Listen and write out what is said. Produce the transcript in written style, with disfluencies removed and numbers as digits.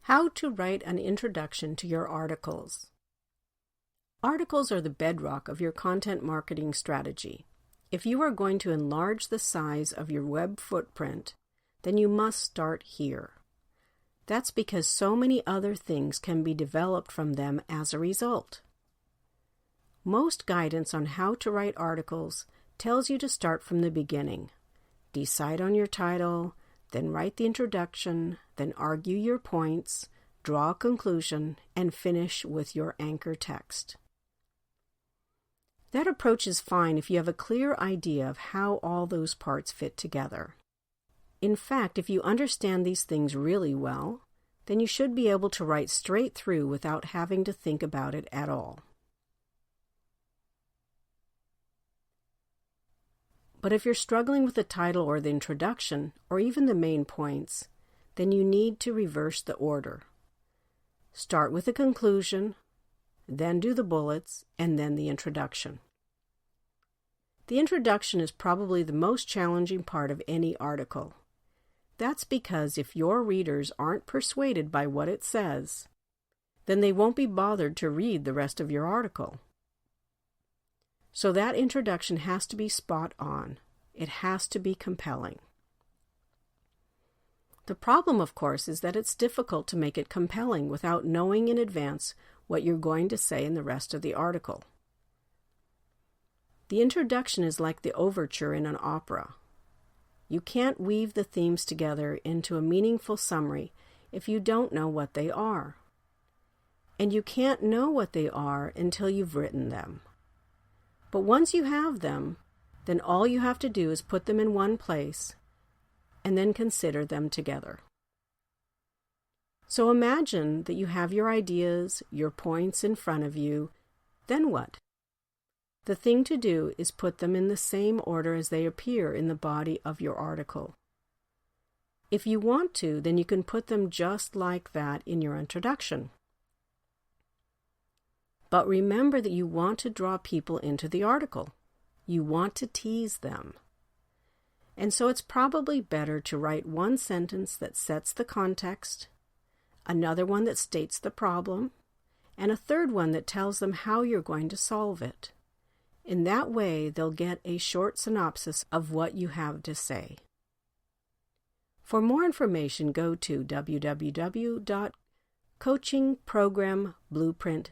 How to write an introduction to your articles. Articles are the bedrock of your content marketing strategy. If you are going to enlarge the size of your web footprint, then you must start here. That's because so many other things can be developed from them as a result. Most guidance on how to write articles tells you to start from the beginning. Decide on your title, then write the introduction, then argue your points, draw a conclusion, and finish with your anchor text. That approach is fine if you have a clear idea of how all those parts fit together. In fact, if you understand these things really well, then you should be able to write straight through without having to think about it at all. But if you're struggling with the title or the introduction, or even the main points, then you need to reverse the order. Start with the conclusion, then do the bullets, and then the introduction. The introduction is probably the most challenging part of any article. That's because if your readers aren't persuaded by what it says, then they won't be bothered to read the rest of your article. So that introduction has to be spot on. It has to be compelling. The problem, of course, is that it's difficult to make it compelling without knowing in advance what you're going to say in the rest of the article. The introduction is like the overture in an opera. You can't weave the themes together into a meaningful summary if you don't know what they are. And you can't know what they are until you've written them. But once you have them, then all you have to do is put them in one place and then consider them together. So imagine that you have your ideas, your points in front of you. Then what? The thing to do is put them in the same order as they appear in the body of your article. If you want to, then you can put them just like that in your introduction. But remember that you want to draw people into the article. You want to tease them. And so it's probably better to write one sentence that sets the context, another one that states the problem, and a third one that tells them how you're going to solve it. In that way, they'll get a short synopsis of what you have to say. For more information, go to www.coachingprogramblueprint.com.